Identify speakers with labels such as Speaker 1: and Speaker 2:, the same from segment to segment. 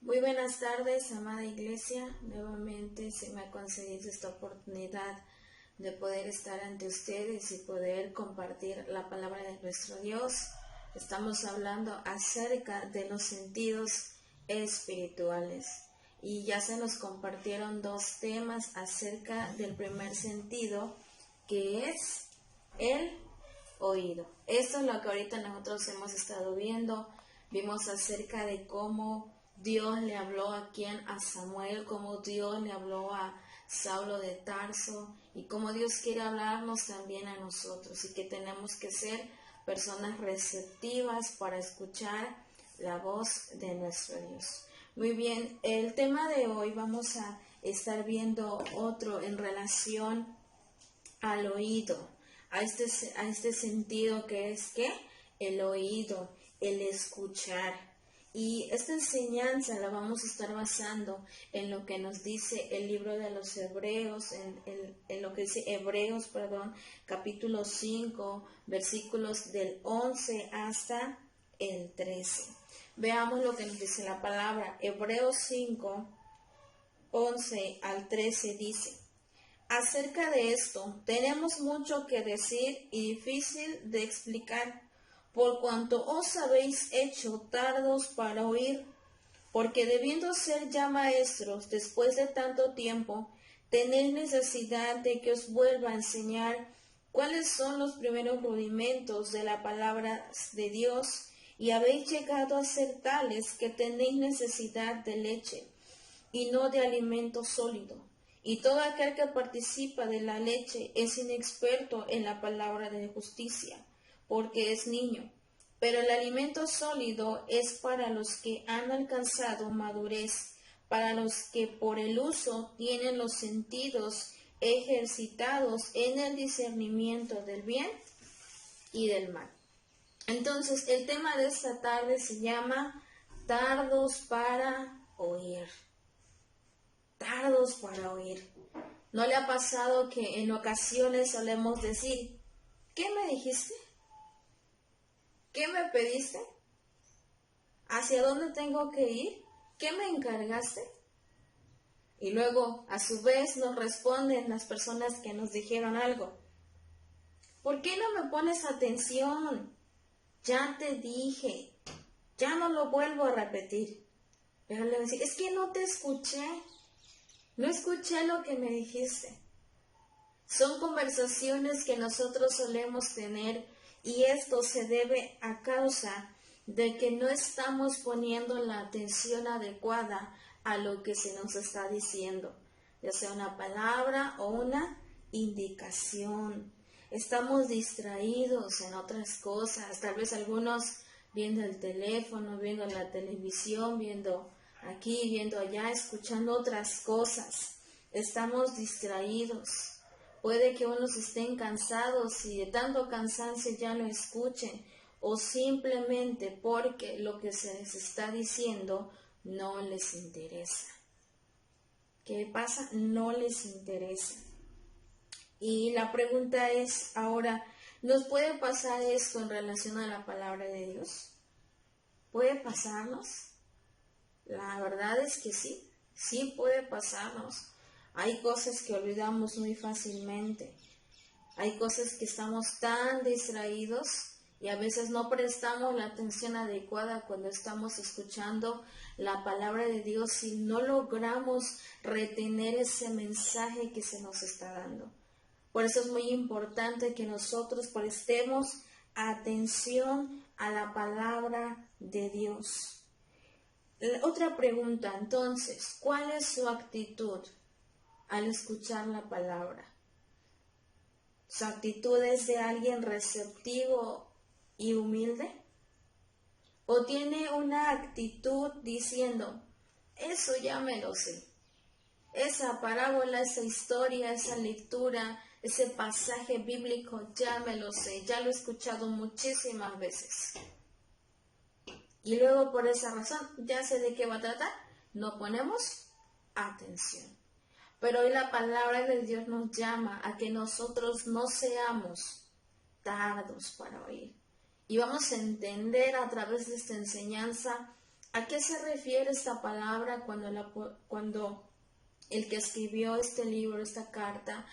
Speaker 1: Muy buenas tardes, amada iglesia. Nuevamente se me ha concedido esta oportunidad de poder estar ante ustedes y poder compartir la palabra de nuestro Dios. Estamos hablando acerca de los sentidos espirituales y ya se nos compartieron dos temas acerca del primer sentido, que es el oído. Esto es lo que ahorita nosotros hemos estado viendo. Vimos acerca de cómo Dios le habló a Samuel, cómo Dios le habló a Saulo de Tarso y cómo Dios quiere hablarnos también a nosotros y que tenemos que ser personas receptivas para escuchar la voz de nuestro Dios. Muy bien, el tema de hoy vamos a estar viendo otro en relación al oído, a este sentido que es ¿qué? El oído, el escuchar. Y esta enseñanza la vamos a estar basando en lo que nos dice el libro de los Hebreos, en lo que dice Hebreos, capítulo 5, versículos del 11 hasta el 13. Veamos lo que nos dice la palabra. Hebreos 5, 11 al 13 dice: acerca de esto, tenemos mucho que decir y difícil de explicar, por cuanto os habéis hecho tardos para oír, porque debiendo ser ya maestros después de tanto tiempo, tenéis necesidad de que os vuelva a enseñar cuáles son los primeros rudimentos de la palabra de Dios, y habéis llegado a ser tales que tenéis necesidad de leche, y no de alimento sólido. Y todo aquel que participa de la leche es inexperto en la palabra de justicia, porque es niño. Pero el alimento sólido es para los que han alcanzado madurez, para los que por el uso tienen los sentidos ejercitados en el discernimiento del bien y del mal. Entonces, el tema de esta tarde se llama tardos para oír. Tardos para oír. ¿No le ha pasado que en ocasiones solemos decir: ¿qué me dijiste? ¿Qué me pediste? ¿Hacia dónde tengo que ir? ¿Qué me encargaste? Y luego, a su vez, nos responden las personas que nos dijeron algo: ¿por qué no me pones atención? Ya te dije, ya no lo vuelvo a repetir. Pero le voy a decir: es que no te escuché. No escuché lo que me dijiste. Son conversaciones que nosotros solemos tener, y esto se debe a causa de que no estamos poniendo la atención adecuada a lo que se nos está diciendo, ya sea una palabra o una indicación. Estamos distraídos en otras cosas, tal vez algunos viendo el teléfono, viendo la televisión, viendo aquí, viendo allá, escuchando otras cosas. Estamos distraídos. Puede que unos estén cansados y de tanto cansancio ya no escuchen, o simplemente porque lo que se les está diciendo no les interesa. ¿Qué pasa? No les interesa. Y la pregunta es ahora, ¿nos puede pasar esto en relación a la palabra de Dios? ¿Puede pasarnos? La verdad es que sí, sí puede pasarnos. Hay cosas que olvidamos muy fácilmente. Hay cosas que estamos tan distraídos y a veces no prestamos la atención adecuada cuando estamos escuchando la palabra de Dios y no logramos retener ese mensaje que se nos está dando. Por eso es muy importante que nosotros prestemos atención a la palabra de Dios. Otra pregunta, entonces, ¿cuál es su actitud al escuchar la palabra? ¿Su actitud es de alguien receptivo y humilde? ¿O tiene una actitud diciendo: eso ya me lo sé? Esa parábola, esa historia, esa lectura, ese pasaje bíblico, ya me lo sé, ya lo he escuchado muchísimas veces. Y luego por esa razón, ya sé de qué va a tratar, no ponemos atención. Pero hoy la palabra de Dios nos llama a que nosotros no seamos tardos para oír. Y vamos a entender a través de esta enseñanza ¿A qué se refiere esta palabra cuando el que escribió este libro, esta carta,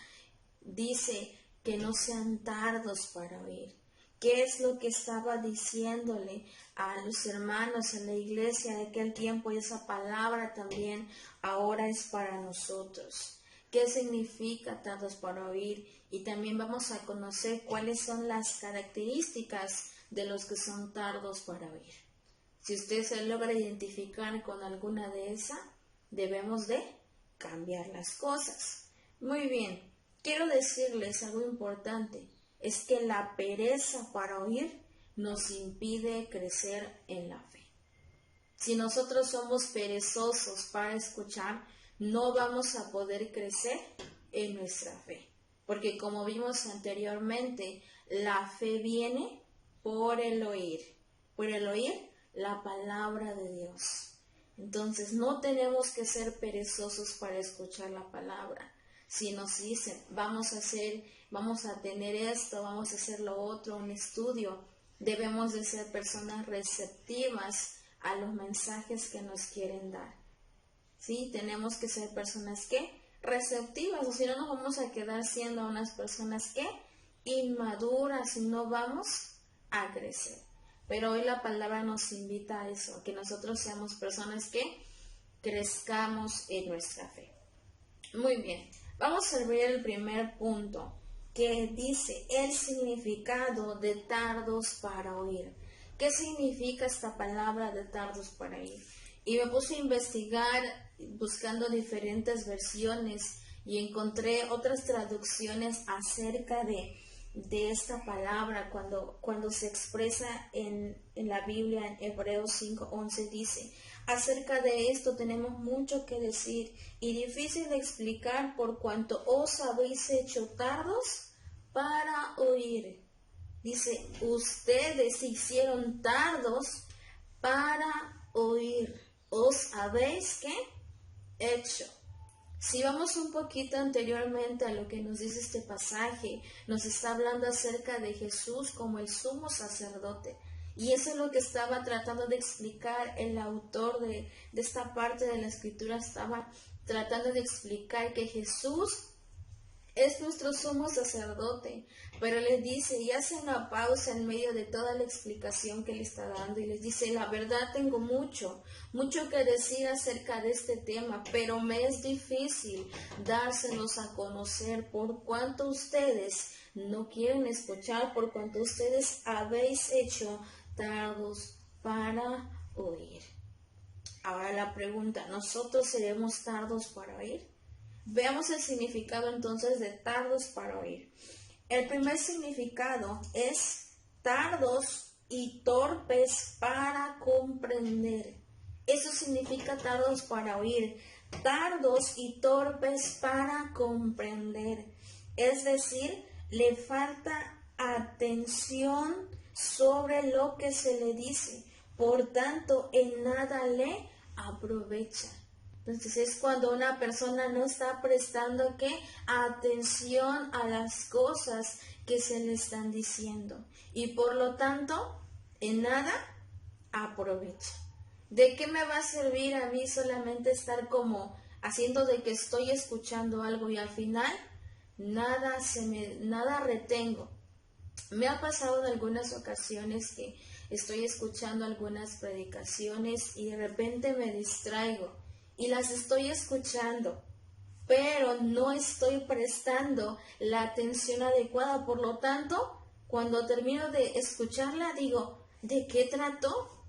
Speaker 1: dice que no sean tardos para oír? ¿Qué es lo que estaba diciéndole a los hermanos en la iglesia de aquel tiempo? Y esa palabra también ahora es para nosotros. ¿Qué significa tardos para oír? Y también vamos a conocer cuáles son las características de los que son tardos para oír. Si usted se logra identificar con alguna de esas, debemos de cambiar las cosas. Muy bien, quiero decirles algo importante. Es que la pereza para oír nos impide crecer en la fe. Si nosotros somos perezosos para escuchar, no vamos a poder crecer en nuestra fe. Porque como vimos anteriormente, la fe viene por el oír. Por el oír la palabra de Dios. Entonces no tenemos que ser perezosos para escuchar la palabra. Si nos dicen, vamos a tener esto, vamos a hacer lo otro, un estudio, debemos de ser personas receptivas a los mensajes que nos quieren dar. ¿Sí? Tenemos que ser personas receptivas, o si no nos vamos a quedar siendo unas personas inmaduras y no vamos a crecer. Pero hoy la palabra nos invita a eso, a que nosotros seamos personas que crezcamos en nuestra fe. Muy bien, vamos a ver el primer punto, que dice el significado de tardos para oír. ¿Qué significa esta palabra de tardos para oír? Y me puse a investigar buscando diferentes versiones y encontré otras traducciones acerca de esta palabra cuando se expresa en la Biblia. En Hebreos 5:11 dice: acerca de esto tenemos mucho que decir y difícil de explicar por cuanto os habéis hecho tardos para oír. Dice, ustedes se hicieron tardos para oír. Os habéis hecho. Si vamos un poquito anteriormente a lo que nos dice este pasaje, nos está hablando acerca de Jesús como el sumo sacerdote. Y eso es lo que estaba tratando de explicar el autor de esta parte de la escritura. Estaba tratando de explicar que Jesús es nuestro sumo sacerdote, pero les dice, y hace una pausa en medio de toda la explicación que le está dando, y les dice, la verdad tengo mucho que decir acerca de este tema, pero me es difícil dárselos a conocer por cuanto ustedes no quieren escuchar, por cuanto ustedes habéis hecho tardos para oír. Ahora la pregunta, ¿nosotros seremos tardos para oír? Veamos el significado entonces de tardos para oír. El primer significado es tardos y torpes para comprender. Eso significa tardos para oír, tardos y torpes para comprender. Es decir, le falta atención sobre lo que se le dice, por tanto en nada le aprovecha. Entonces es cuando una persona no está prestando atención a las cosas que se le están diciendo y por lo tanto en nada aprovecha. ¿De qué me va a servir a mí solamente estar como haciendo de que estoy escuchando algo y al final nada retengo? Me ha pasado en algunas ocasiones que estoy escuchando algunas predicaciones y de repente me distraigo. Y las estoy escuchando, pero no estoy prestando la atención adecuada. Por lo tanto, cuando termino de escucharla, digo, ¿de qué trató?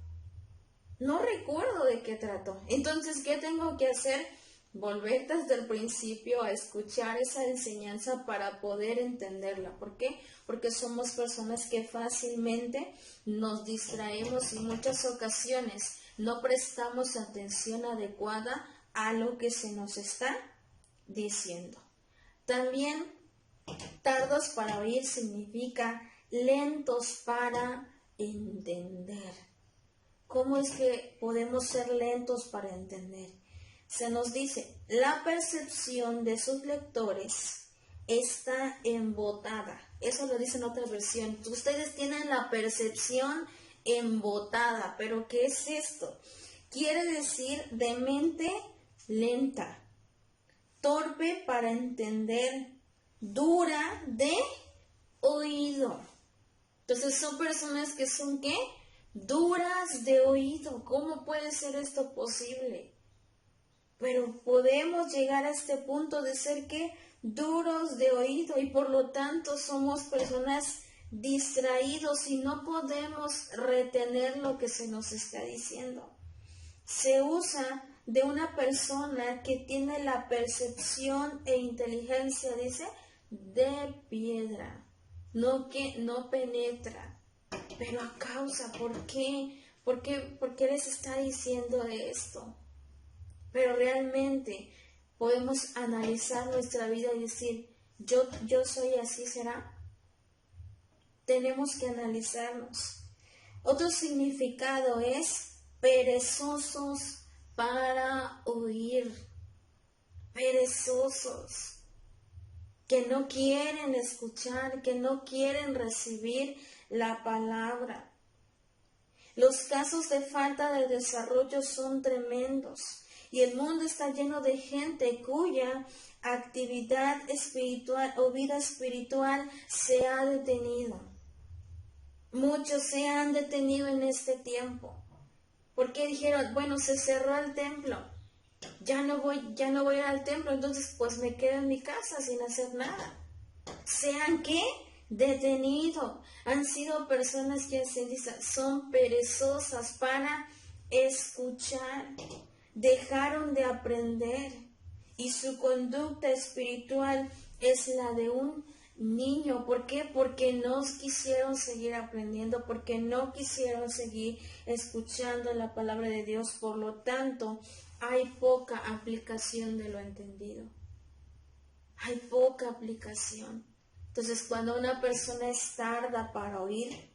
Speaker 1: No recuerdo de qué trató. Entonces, ¿qué tengo que hacer? Volver desde el principio a escuchar esa enseñanza para poder entenderla. ¿Por qué? Porque somos personas que fácilmente nos distraemos y en muchas ocasiones no prestamos atención adecuada a lo que se nos está diciendo. También, tardos para oír significa lentos para entender. ¿Cómo es que podemos ser lentos para entender? Se nos dice, la percepción de sus lectores está embotada. Eso lo dice en otra versión. Ustedes tienen la percepción embotada, pero ¿qué es esto? quiere decir de mente lenta, torpe para entender, dura de oído. Entonces son personas que son ¿qué? Duras de oído. ¿Cómo puede ser esto posible? Pero podemos llegar a este punto de ser ¿qué? Duros de oído, y por lo tanto somos personas distraídos y no podemos retener lo que se nos está diciendo. Se usa de una persona que tiene la percepción e inteligencia, dice, de piedra, no que no penetra. Pero a causa, ¿por qué? ¿Por qué les está diciendo esto? Pero realmente podemos analizar nuestra vida y decir, yo soy así, ¿será? Tenemos que analizarnos. Otro significado es perezosos para oír. Perezosos, que no quieren escuchar, que no quieren recibir la palabra. Los casos de falta de desarrollo son tremendos. Y el mundo está lleno de gente cuya actividad espiritual o vida espiritual se ha detenido. Muchos se han detenido en este tiempo. Porque dijeron, bueno, se cerró el templo. Ya no voy a ir al templo, entonces pues me quedo en mi casa sin hacer nada. ¿Se han qué? Detenido. Han sido personas que son perezosas para escuchar. Dejaron de aprender y su conducta espiritual es la de un niño. ¿Por qué? Porque no quisieron seguir aprendiendo, porque no quisieron seguir escuchando la palabra de Dios. Por lo tanto, hay poca aplicación de lo entendido. Hay poca aplicación. Entonces, cuando una persona es tarda para oír,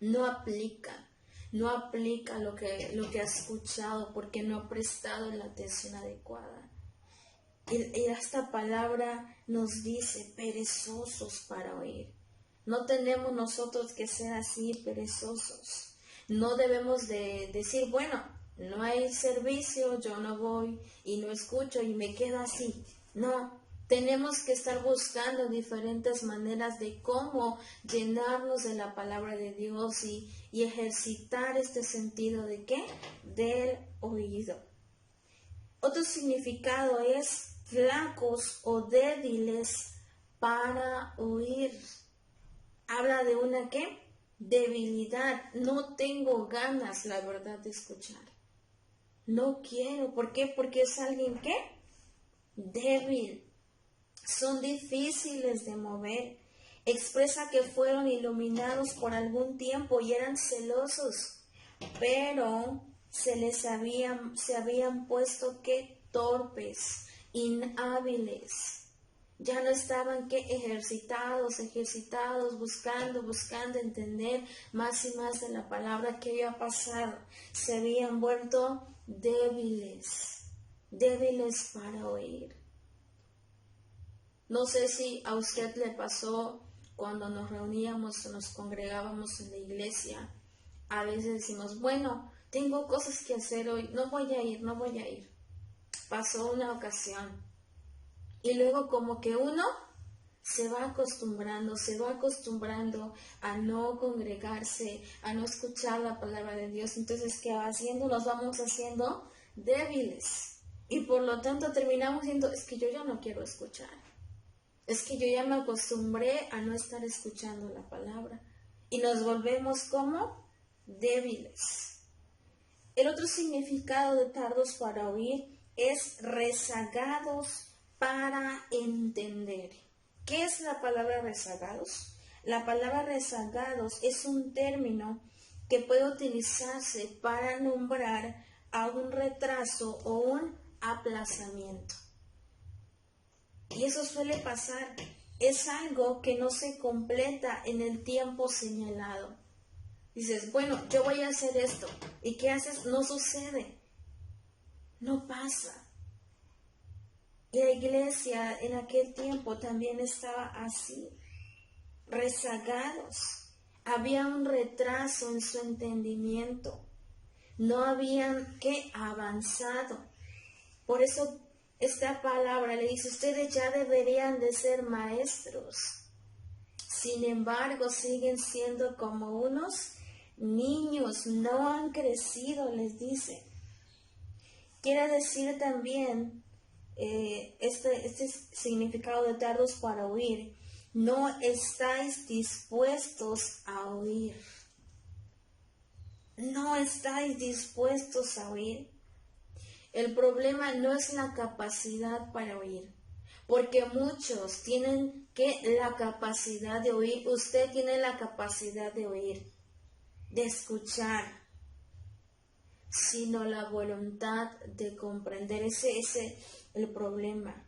Speaker 1: no aplica lo que ha escuchado porque no ha prestado la atención adecuada. Y esta palabra nos dice perezosos para oír. No tenemos nosotros que ser así perezosos. No debemos de decir, bueno, no hay servicio, yo no voy y no escucho y me quedo así. No. Tenemos que estar buscando diferentes maneras de cómo llenarnos de la palabra de Dios y ejercitar este sentido de ¿qué? Del oído. Otro significado es flacos o débiles para oír. Habla de una ¿qué? Debilidad. No tengo ganas, la verdad, de escuchar. No quiero. ¿Por qué? Porque es alguien ¿qué? Débil. Son difíciles de mover. Expresa que fueron iluminados por algún tiempo y eran celosos, pero se habían puesto que torpes, inhábiles. Ya no estaban que ejercitados, buscando entender más y más de la palabra que había pasado. Se habían vuelto débiles para oír. No sé si a usted le pasó cuando nos reuníamos o nos congregábamos en la iglesia. A veces decimos, bueno, tengo cosas que hacer hoy, no voy a ir. Pasó una ocasión. Y luego como que uno se va acostumbrando a no congregarse, a no escuchar la palabra de Dios. Entonces, ¿qué va haciendo? Nos vamos haciendo débiles. Y por lo tanto terminamos diciendo, es que yo ya no quiero escuchar. Es que yo ya me acostumbré a no estar escuchando la palabra. Y nos volvemos como débiles. El otro significado de tardos para oír es rezagados para entender. ¿Qué es la palabra rezagados? La palabra rezagados es un término que puede utilizarse para nombrar a un retraso o un aplazamiento. Y eso suele pasar. Es algo que no se completa en el tiempo señalado. Dices, bueno, yo voy a hacer esto. ¿Y qué haces? No sucede. No pasa. Y la iglesia en aquel tiempo también estaba así. Rezagados. Había un retraso en su entendimiento. no habían avanzado. Por eso esta palabra le dice, ustedes ya deberían de ser maestros. Sin embargo, siguen siendo como unos niños, no han crecido, les dice. Quiere decir también este significado de tardos para oír. No estáis dispuestos a oír. No estáis dispuestos a oír. El problema no es la capacidad para oír, porque muchos tienen la capacidad de oír. Usted tiene la capacidad de oír, de escuchar, sino la voluntad de comprender. Ese es el problema,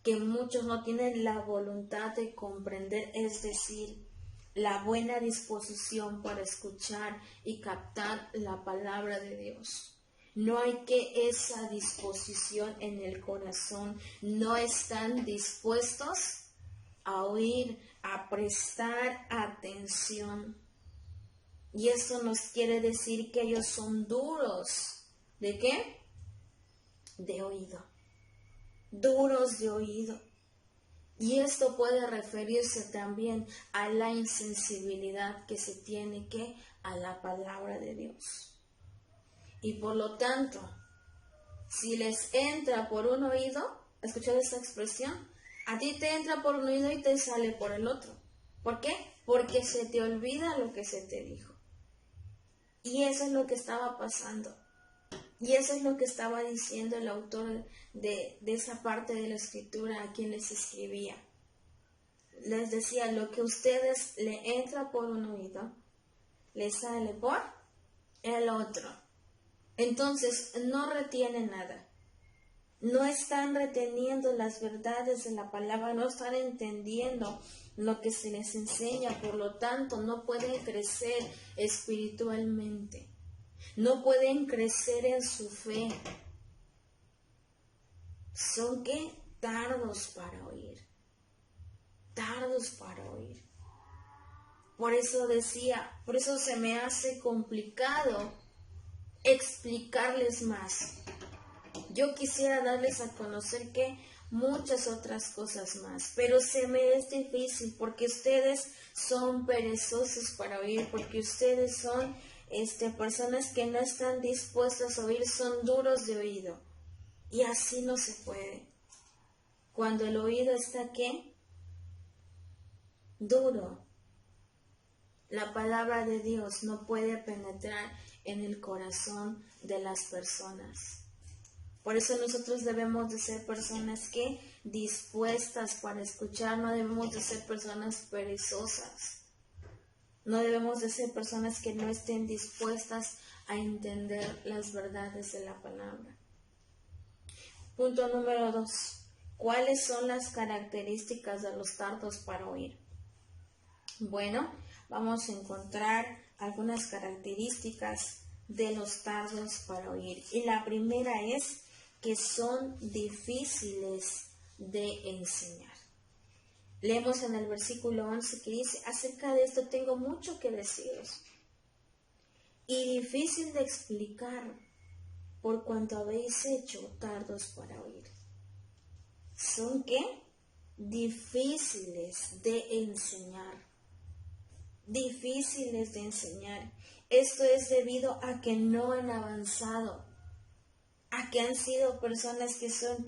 Speaker 1: que muchos no tienen la voluntad de comprender, es decir, la buena disposición para escuchar y captar la palabra de Dios. No hay esa disposición en el corazón, no están dispuestos a oír, a prestar atención. Y eso nos quiere decir que ellos son duros. ¿De qué? De oído. Duros de oído. Y esto puede referirse también a la insensibilidad que se tiene a la palabra de Dios. Y por lo tanto, si les entra por un oído, ¿escuchad esa expresión? A ti te entra por un oído y te sale por el otro. ¿Por qué? Porque se te olvida lo que se te dijo. Y eso es lo que estaba pasando. Y eso es lo que estaba diciendo el autor de esa parte de la escritura a quien les escribía. Les decía, lo que a ustedes le entra por un oído, les sale por el otro. Entonces, no retienen nada. No están reteniendo las verdades de la palabra, no están entendiendo lo que se les enseña, por lo tanto, no pueden crecer espiritualmente. No pueden crecer en su fe. Son tardos para oír. Tardos para oír. Por eso decía, por eso se me hace complicado explicarles más. Yo quisiera darles a conocer muchas otras cosas más, pero se me es difícil porque ustedes son perezosos para oír, porque ustedes son personas que no están dispuestas a oír, son duros de oído. Y así no se puede. Cuando el oído está duro, la palabra de Dios no puede penetrar en el corazón de las personas. Por eso nosotros debemos de ser personas dispuestas para escuchar, no debemos de ser personas perezosas. No debemos de ser personas que no estén dispuestas a entender las verdades de la palabra. Punto número 2. ¿Cuáles son las características de los tardos para oír? Bueno, vamos a encontrar algunas características de los tardos para oír. Y la primera es que son difíciles de enseñar. Leemos en el versículo 11 que dice, acerca de esto tengo mucho que deciros y difícil de explicar por cuanto habéis hecho tardos para oír. ¿Son difíciles de enseñar. Difíciles de enseñar. Esto es debido a que no han avanzado, a que han sido personas que son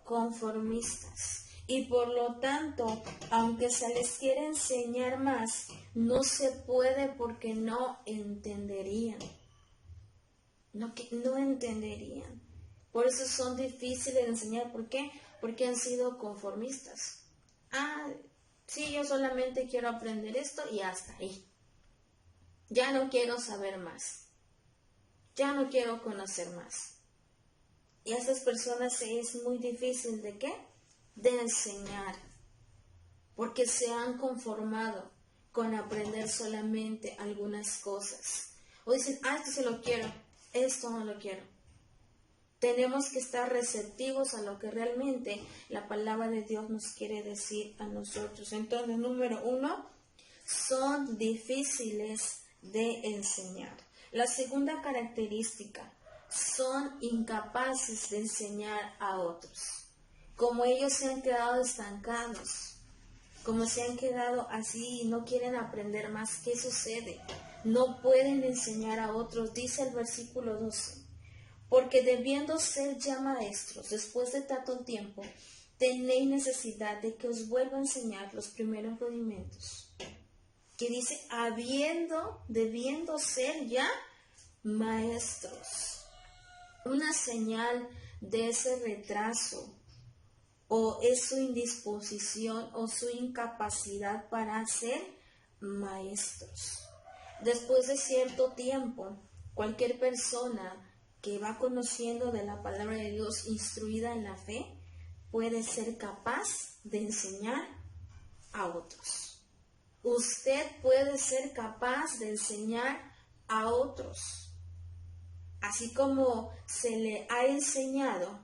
Speaker 1: conformistas. Y por lo tanto, aunque se les quiere enseñar más, no se puede porque no entenderían. No entenderían. Por eso son difíciles de enseñar. ¿Por qué? Porque han sido conformistas. Sí, yo solamente quiero aprender esto y hasta ahí. Ya no quiero saber más. Ya no quiero conocer más. Y a esas personas es muy difícil de enseñar, porque se han conformado con aprender solamente algunas cosas. O dicen, esto sí lo quiero, esto no lo quiero. Tenemos que estar receptivos a lo que realmente la palabra de Dios nos quiere decir a nosotros. Entonces, número 1, son difíciles de enseñar. La segunda característica, son incapaces de enseñar a otros. Como ellos se han quedado estancados, como se han quedado así y no quieren aprender más, ¿qué sucede? No pueden enseñar a otros, dice el versículo 12. Porque debiendo ser ya maestros, después de tanto tiempo, tenéis necesidad de que os vuelva a enseñar los primeros rudimentos. Que dice, debiendo ser ya maestros. Una señal de ese retraso o es su indisposición o su incapacidad para ser maestros. Después de cierto tiempo, cualquier persona que va conociendo de la palabra de Dios, instruida en la fe, puede ser capaz de enseñar a otros. Usted puede ser capaz de enseñar a otros. Así como se le ha enseñado,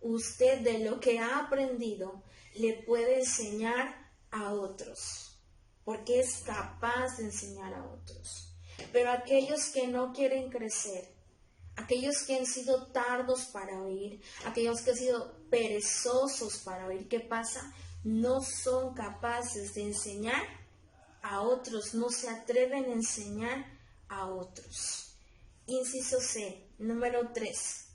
Speaker 1: usted de lo que ha aprendido le puede enseñar a otros, porque es capaz de enseñar a otros. Pero aquellos que no quieren crecer, aquellos que han sido tardos para oír, aquellos que han sido perezosos para oír, ¿qué pasa? No son capaces de enseñar a otros, no se atreven a enseñar a otros. Inciso C, número 3.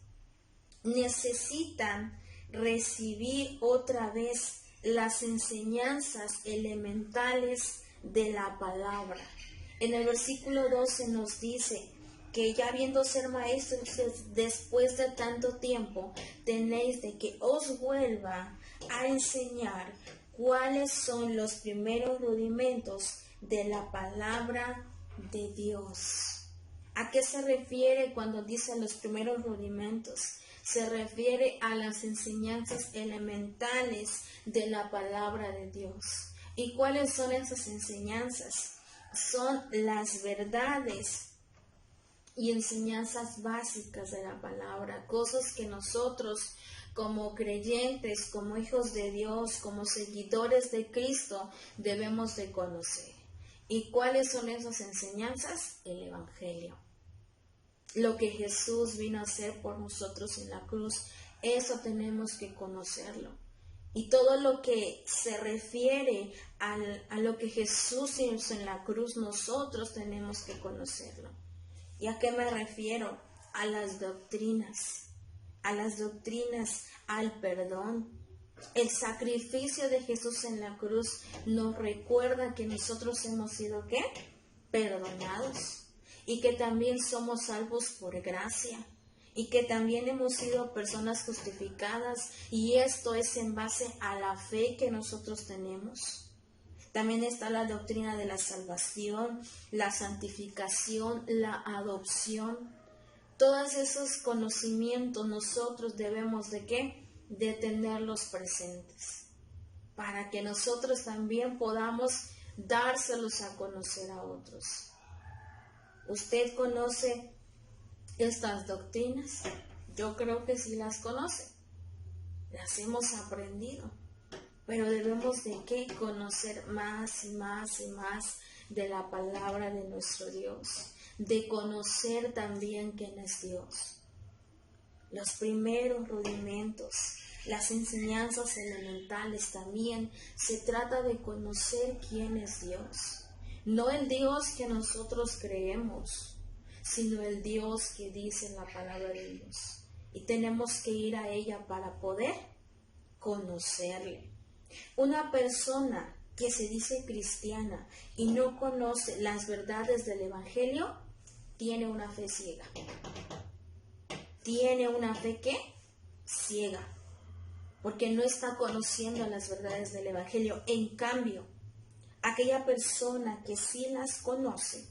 Speaker 1: Necesitan recibir otra vez las enseñanzas elementales de la palabra. En el versículo 12 nos dice que ya habiendo ser maestros después de tanto tiempo, tenéis de que os vuelva a enseñar cuáles son los primeros rudimentos de la palabra de Dios. ¿A qué se refiere cuando dice los primeros rudimentos? Se refiere a las enseñanzas elementales de la palabra de Dios. ¿Y cuáles son esas enseñanzas? Son las verdades y enseñanzas básicas de la palabra, cosas que nosotros como creyentes, como hijos de Dios, como seguidores de Cristo, debemos de conocer. ¿Y cuáles son esas enseñanzas? El Evangelio. Lo que Jesús vino a hacer por nosotros en la cruz, eso tenemos que conocerlo. Y todo lo que se refiere a lo que Jesús hizo en la cruz, nosotros tenemos que conocerlo. ¿Y a qué me refiero? A las doctrinas, al perdón. El sacrificio de Jesús en la cruz nos recuerda que nosotros hemos sido, ¿qué? Perdonados. Y que también somos salvos por gracia. Y que también hemos sido personas justificadas. Y esto es en base a la fe que nosotros tenemos. También está la doctrina de la salvación, la santificación, la adopción. Todos esos conocimientos nosotros debemos de ¿qué? De tenerlos presentes, para que nosotros también podamos dárselos a conocer a otros. ¿Usted conoce estas doctrinas? Yo creo que sí las conoce, las hemos aprendido, pero debemos de ¿qué? Conocer más y más y más de la palabra de nuestro Dios, de conocer también quién es Dios. Los primeros rudimentos, las enseñanzas elementales también, se trata de conocer quién es Dios. No el Dios que nosotros creemos, sino el Dios que dice en la palabra de Dios. Y tenemos que ir a ella para poder conocerle. Una persona que se dice cristiana y no conoce las verdades del Evangelio, tiene una fe ciega. Tiene una fe ¿qué? Ciega, porque no está conociendo las verdades del Evangelio. En cambio, aquella persona que sí las conoce,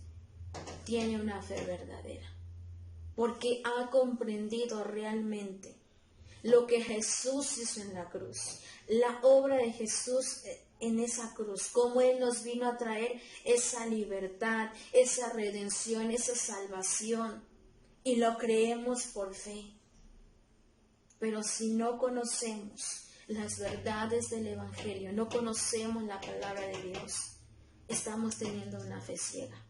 Speaker 1: tiene una fe verdadera, porque ha comprendido realmente lo que Jesús hizo en la cruz, la obra de Jesús en esa cruz, cómo Él nos vino a traer esa libertad, esa redención, esa salvación, y lo creemos por fe. Pero si no conocemos las verdades del Evangelio, no conocemos la palabra de Dios, estamos teniendo una fe ciega.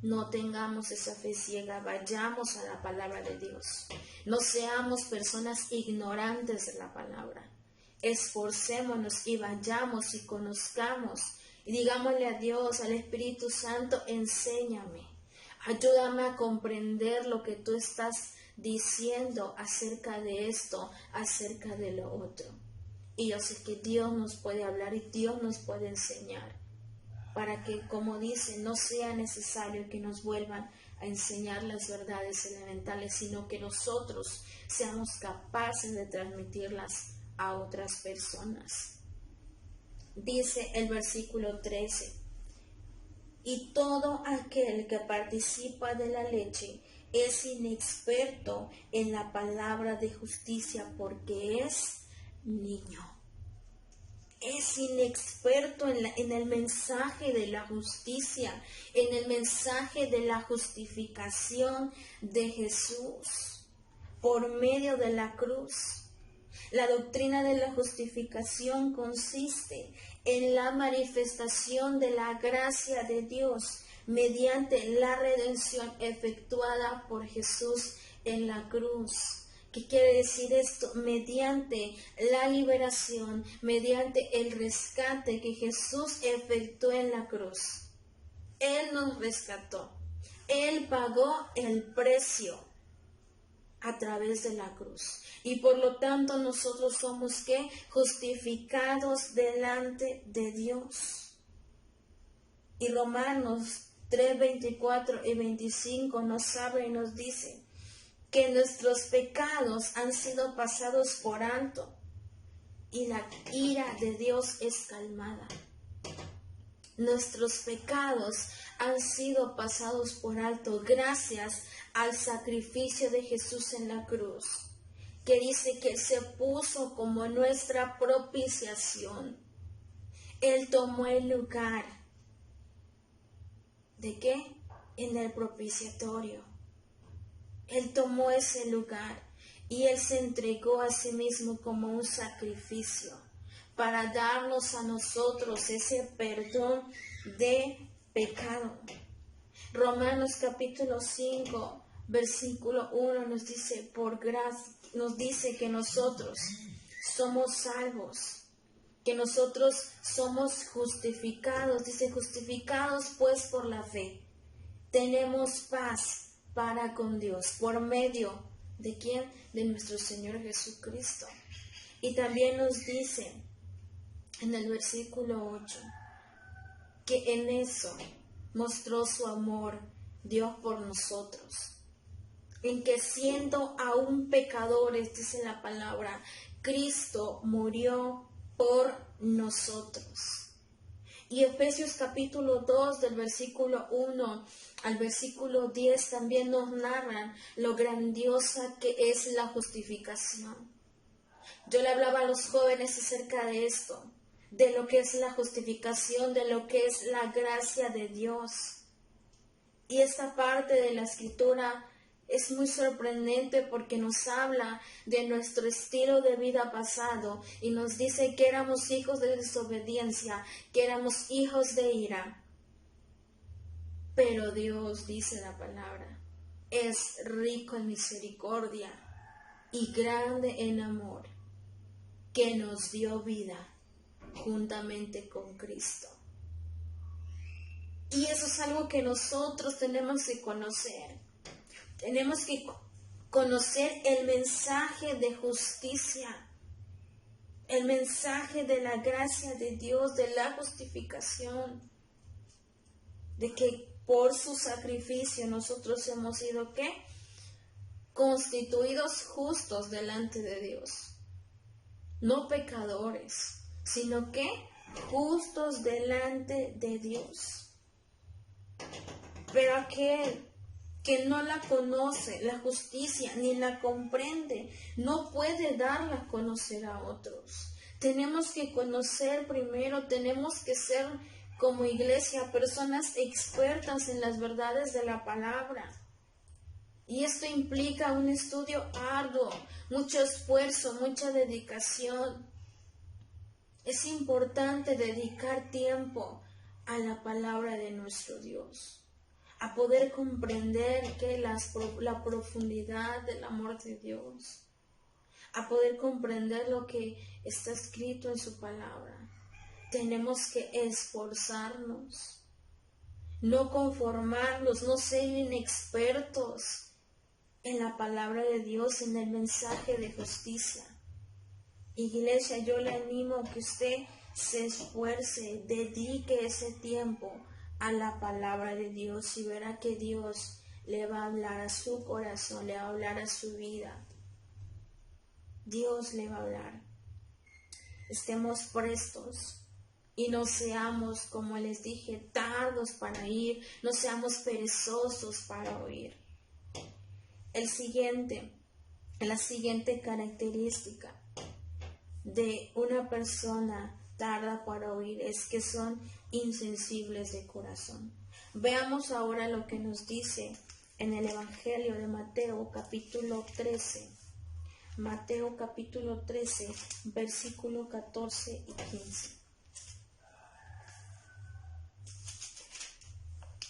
Speaker 1: no tengamos esa fe ciega, vayamos a la palabra de Dios. No seamos personas ignorantes de la palabra. Esforcémonos y vayamos y conozcamos y digámosle a Dios, al Espíritu Santo, enséñame, ayúdame a comprender lo que tú estás diciendo acerca de esto, acerca de lo otro. Y yo sé que Dios nos puede hablar y Dios nos puede enseñar, para que, como dice, no sea necesario que nos vuelvan a enseñar las verdades elementales, sino que nosotros seamos capaces de transmitirlas a otras personas. Dice el versículo 13, y todo aquel que participa de la leche es inexperto en la palabra de justicia porque es niño. Es inexperto en el mensaje de la justicia, en el mensaje de la justificación de Jesús por medio de la cruz. La doctrina de la justificación consiste en la manifestación de la gracia de Dios mediante la redención efectuada por Jesús en la cruz. ¿Qué quiere decir esto? Mediante la liberación, mediante el rescate que Jesús efectuó en la cruz. Él nos rescató. Él pagó el precio a través de la cruz. Y por lo tanto nosotros somos ¿qué? Justificados delante de Dios. Y Romanos 3, 24 y 25 nos habla y nos dice que nuestros pecados han sido pasados por alto y la ira de Dios es calmada. Nuestros pecados han sido pasados por alto gracias al sacrificio de Jesús en la cruz, que dice que Él se puso como nuestra propiciación. Él tomó el lugar. ¿De qué? En el propiciatorio. Él tomó ese lugar y Él se entregó a sí mismo como un sacrificio para darnos a nosotros ese perdón de pecado. Romanos capítulo 5, versículo 1 nos dice, por gracia, nos dice que nosotros somos salvos, que nosotros somos justificados. Dice, justificados pues por la fe, tenemos paz para con Dios, por medio ¿de quién? De nuestro Señor Jesucristo. Y también nos dice en el versículo 8 que en eso mostró su amor Dios por nosotros, en que siendo aún pecadores, dice la palabra, Cristo murió por nosotros. Y Efesios capítulo 2 del versículo 1 al versículo 10 también nos narran lo grandiosa que es la justificación. Yo le hablaba a los jóvenes acerca de esto, de lo que es la justificación, de lo que es la gracia de Dios. Y esta parte de la escritura es muy sorprendente porque nos habla de nuestro estilo de vida pasado y nos dice que éramos hijos de desobediencia, que éramos hijos de ira. Pero Dios, dice la palabra, es rico en misericordia y grande en amor, que nos dio vida juntamente con Cristo. Y eso es algo que nosotros tenemos que conocer. Tenemos que conocer el mensaje de justicia, el mensaje de la gracia de Dios, de la justificación, de que por su sacrificio nosotros hemos sido ¿qué? Constituidos justos delante de Dios. No pecadores, sino que justos delante de Dios. Pero aquel que no la conoce, la justicia, ni la comprende, no puede darla a conocer a otros. Tenemos que conocer primero, tenemos que ser como iglesia personas expertas en las verdades de la palabra. Y esto implica un estudio arduo, mucho esfuerzo, mucha dedicación. Es importante dedicar tiempo a la palabra de nuestro Dios, a poder comprender que la profundidad del amor de Dios, a poder comprender lo que está escrito en su palabra. Tenemos que esforzarnos, no conformarnos, no ser inexpertos en la palabra de Dios, en el mensaje de justicia. Iglesia, yo le animo a que usted se esfuerce, dedique ese tiempo a la palabra de Dios y verá que Dios le va a hablar a su corazón, le va a hablar a su vida. Dios le va a hablar. Estemos prestos y no seamos, como les dije, tardos para oír, no seamos perezosos para oír. La siguiente característica de una persona tarda para oír es que son insensibles de corazón. Veamos ahora lo que nos dice en el Evangelio de Mateo capítulo 13. Mateo capítulo 13, versículo 14 y 15.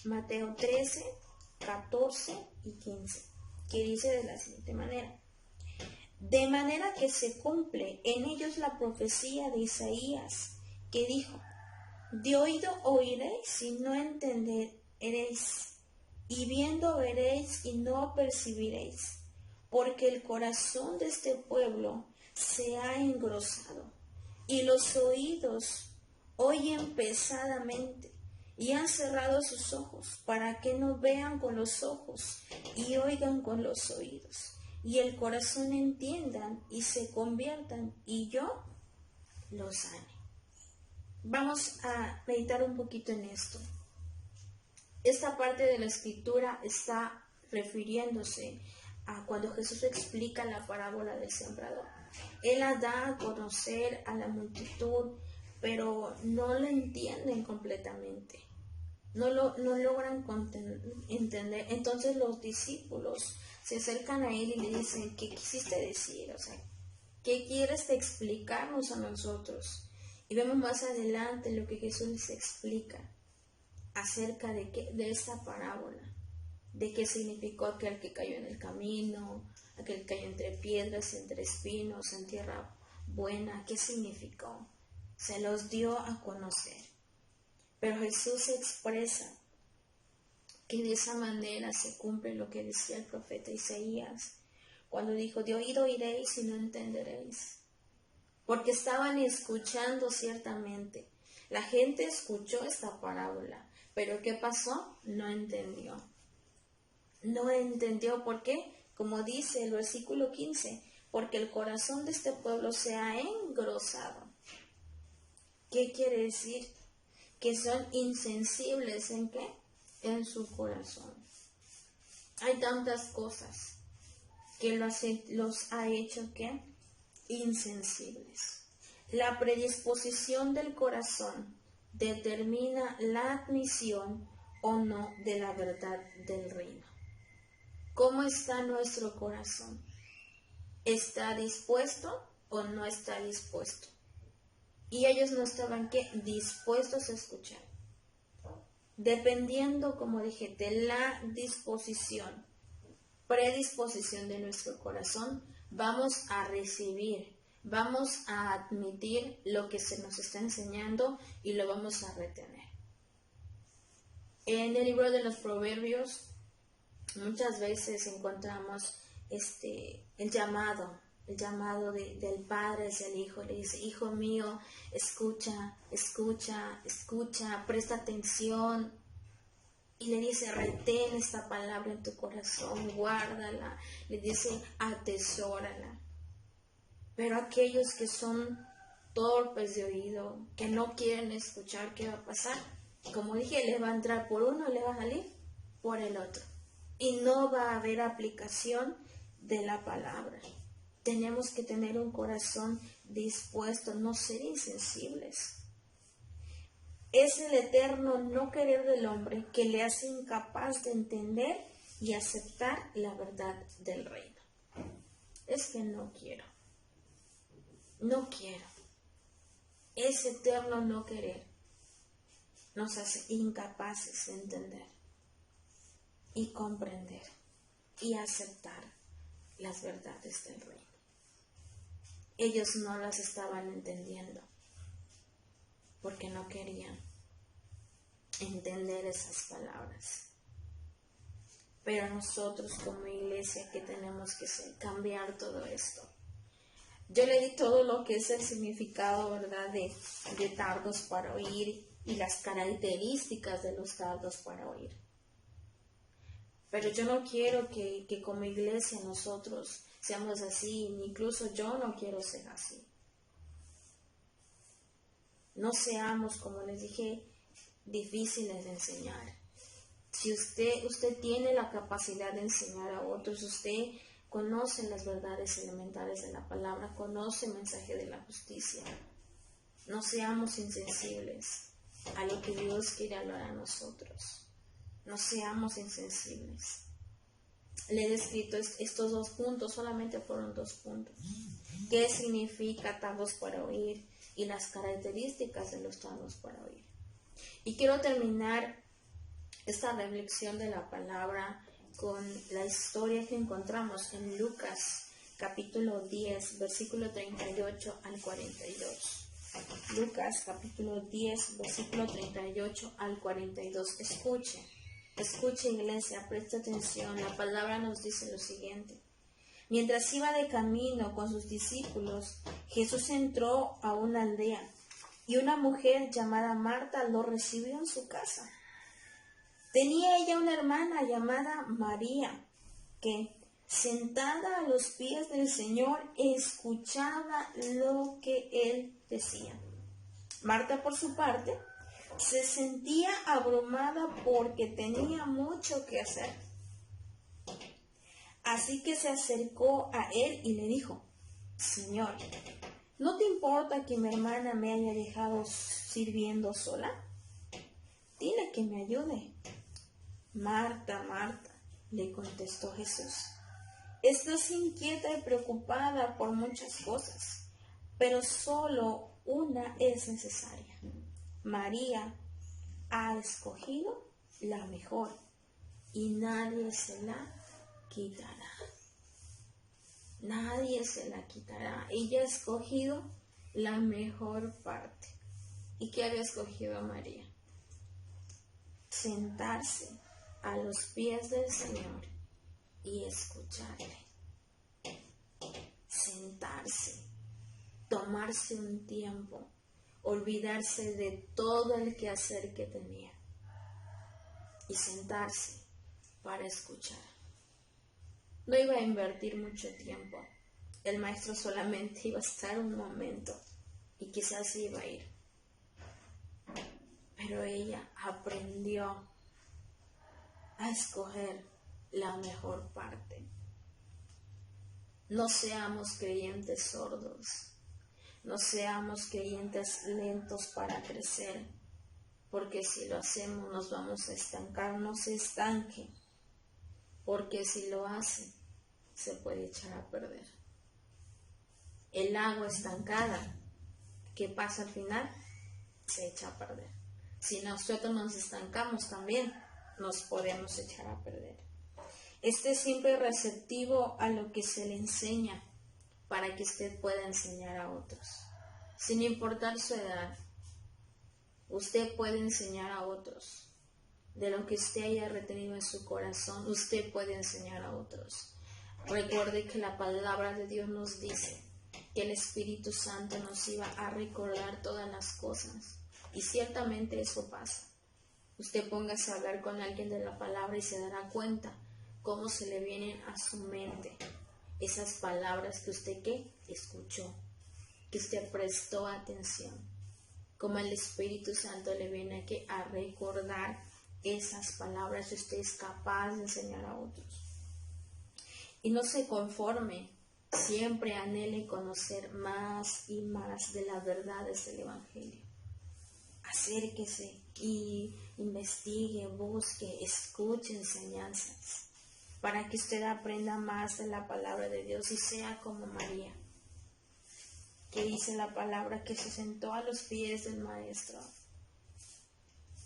Speaker 1: Mateo 13, 14 y 15, que dice de la siguiente manera: de manera que se cumple en ellos la profecía de Isaías, que dijo: de oído oiréis y no entenderéis, y viendo veréis y no percibiréis, porque el corazón de este pueblo se ha engrosado, y los oídos oyen pesadamente, y han cerrado sus ojos, para que no vean con los ojos y oigan con los oídos, y el corazón entiendan y se conviertan, y yo los sane. Vamos a meditar un poquito en esto. Esta parte de la escritura está refiriéndose a cuando Jesús explica la parábola del sembrador. Él la da a conocer a la multitud, pero no la entienden completamente. No logran entender. Entonces los discípulos se acercan a él y le dicen: ¿qué quisiste decir? O sea, ¿qué quieres explicarnos a nosotros? Y vemos más adelante lo que Jesús les explica acerca de esta parábola, de qué significó aquel que cayó en el camino, aquel que cayó entre piedras, entre espinos, en tierra buena. ¿Qué significó? Se los dio a conocer. Pero Jesús expresa que de esa manera se cumple lo que decía el profeta Isaías, cuando dijo: de oído oiréis y no entenderéis. Porque estaban escuchando ciertamente. La gente escuchó esta parábola, pero ¿qué pasó? No entendió. No entendió. ¿Por qué? Como dice el versículo 15, porque el corazón de este pueblo se ha engrosado. ¿Qué quiere decir? Que son insensibles. ¿En qué? En su corazón. Hay tantas cosas que los ha hecho ¿qué? Insensibles. La predisposición del corazón determina la admisión o no de la verdad del reino. ¿Cómo está nuestro corazón? ¿Está dispuesto o no está dispuesto? Y ellos no estaban ¿qué? Dispuestos a escuchar. Dependiendo, como dije, de la predisposición de nuestro corazón, vamos a recibir, vamos a admitir lo que se nos está enseñando y lo vamos a retener. En el libro de los Proverbios muchas veces encontramos el llamado del padre hacia el hijo. Le dice: hijo mío, escucha, presta atención. Y le dice: retén esta palabra en tu corazón, guárdala. Le dice: atesórala. Pero aquellos que son torpes de oído, que no quieren escuchar, ¿qué va a pasar? Como dije, le va a entrar por uno, le va a salir por el otro. Y no va a haber aplicación de la palabra. Tenemos que tener un corazón dispuesto, no ser insensibles. Es el eterno no querer del hombre que le hace incapaz de entender y aceptar la verdad del reino. Es que no quiero. Ese eterno no querer nos hace incapaces de entender. y comprender y aceptar las verdades del reino. Ellos no las estaban entendiendo porque no querían entender esas palabras. Pero nosotros como iglesia, ¿qué tenemos que hacer? Cambiar todo esto. Yo le di todo lo que es el significado, ¿verdad?, de tardos para oír y las características de los tardos para oír. Pero yo no quiero que como iglesia nosotros seamos así, incluso yo no quiero ser así. No seamos, como les dije, difíciles de enseñar. Si usted tiene la capacidad de enseñar a otros, usted conoce las verdades elementales de la palabra, conoce el mensaje de la justicia. No seamos insensibles a lo que Dios quiere hablar a nosotros. No seamos insensibles. Le he descrito estos 2 puntos, solamente fueron 2 puntos. ¿Qué significa tardos para oír? Y las características de los tardos para oír. Y quiero terminar esta reflexión de la palabra con la historia que encontramos en Lucas capítulo 10, versículo 38 al 42. Lucas capítulo 10, versículo 38 al 42. Escuche, iglesia, presta atención. La palabra nos dice lo siguiente. Mientras iba de camino con sus discípulos, Jesús entró a una aldea y una mujer llamada Marta lo recibió en su casa. Tenía ella una hermana llamada María, que, sentada a los pies del Señor, escuchaba lo que él decía. Marta, por su parte, se sentía abrumada porque tenía mucho que hacer. Así que se acercó a él y le dijo: Señor, ¿no te importa que mi hermana me haya dejado sirviendo sola? Dile que me ayude. Marta, Marta, le contestó Jesús, estás inquieta y preocupada por muchas cosas, pero solo una es necesaria. María ha escogido la mejor y nadie se la quitará. Nadie se la quitará. Ella ha escogido la mejor parte. ¿Y qué había escogido María? Sentarse a los pies del Señor y escucharle. Sentarse, tomarse un tiempo, olvidarse de todo el quehacer que tenía y sentarse para escuchar. No iba a invertir mucho tiempo. El maestro solamente iba a estar un momento y quizás se iba a ir. Pero ella aprendió a escoger la mejor parte. No seamos creyentes sordos. No seamos creyentes lentos para crecer, porque si lo hacemos nos vamos a estancar. No se estanque, porque si lo hace se puede echar a perder. El agua estancada, ¿qué pasa al final? Se echa a perder. Si nosotros nos estancamos también, nos podemos echar a perder. Esté siempre receptivo a lo que se le enseña para que usted pueda enseñar a otros. Sin importar su edad, usted puede enseñar a otros. De lo que usted haya retenido en su corazón, usted puede enseñar a otros. Recuerde que la palabra de Dios nos dice que el Espíritu Santo nos iba a recordar todas las cosas. Y ciertamente eso pasa. Usted póngase a hablar con alguien de la palabra y se dará cuenta cómo se le vienen a su mente esas palabras que usted escuchó, que usted prestó atención, como el Espíritu Santo le viene a recordar esas palabras y usted es capaz de enseñar a otros. Y no se conforme, siempre anhele conocer más y más de las verdades del Evangelio. Acérquese y investigue, busque, escuche enseñanzas para que usted aprenda más de la palabra de Dios y sea como María, que dice la palabra que se sentó a los pies del Maestro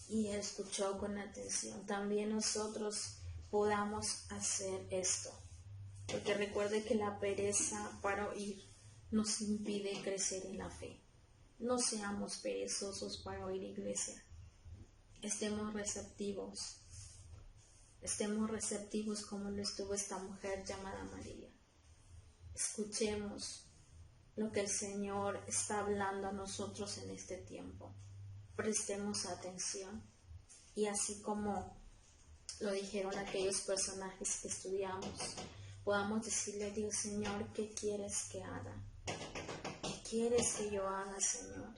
Speaker 1: y escuchó con atención. También nosotros podamos hacer esto. Porque recuerde que la pereza para oír nos impide crecer en la fe. No seamos perezosos para oír, iglesia. Estemos receptivos como lo estuvo esta mujer llamada María. Escuchemos lo que el Señor está hablando a nosotros en este tiempo. Prestemos atención y así como lo dijeron aquellos personajes que estudiamos, podamos decirle a Dios: Señor, ¿qué quieres que haga? ¿Qué quieres que yo haga, Señor?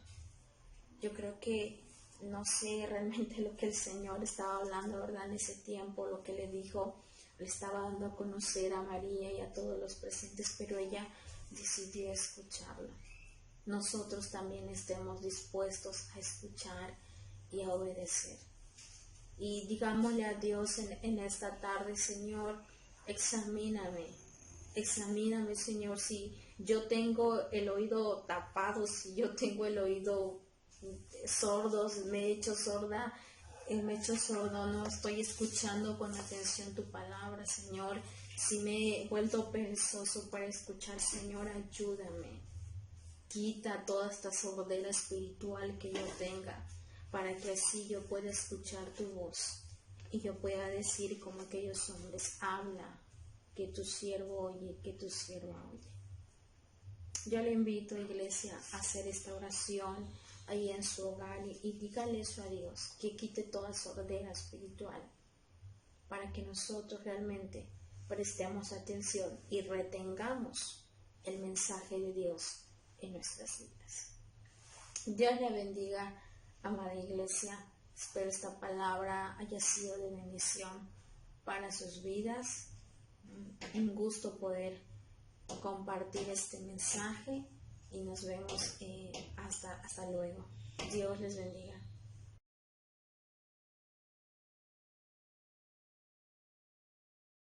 Speaker 1: Yo creo que no sé realmente lo que el Señor estaba hablando, ¿verdad? En ese tiempo, lo que le dijo, le estaba dando a conocer a María y a todos los presentes, pero ella decidió escucharlo. Nosotros también estemos dispuestos a escuchar y a obedecer. Y digámosle a Dios en esta tarde: Señor, examíname, Señor, si yo tengo el oído tapado, si yo tengo el oído sordo, me he hecho sorda, me he hecho sordo, no estoy escuchando con atención tu palabra, Señor. Si me he vuelto perezoso para escuchar, Señor, ayúdame. Quita toda esta sordera espiritual que yo tenga, para que así yo pueda escuchar tu voz y yo pueda decir como aquellos hombres: habla, que tu siervo oye, que tu sierva oye. Yo le invito, iglesia, a hacer esta oración ahí en su hogar y dígale eso a Dios, que quite toda sordera espiritual, para que nosotros realmente prestemos atención y retengamos el mensaje de Dios en nuestras vidas. Dios le bendiga, amada iglesia. Espero esta palabra haya sido de bendición para sus vidas. Un gusto poder compartir este mensaje y nos vemos hasta luego. Dios les bendiga.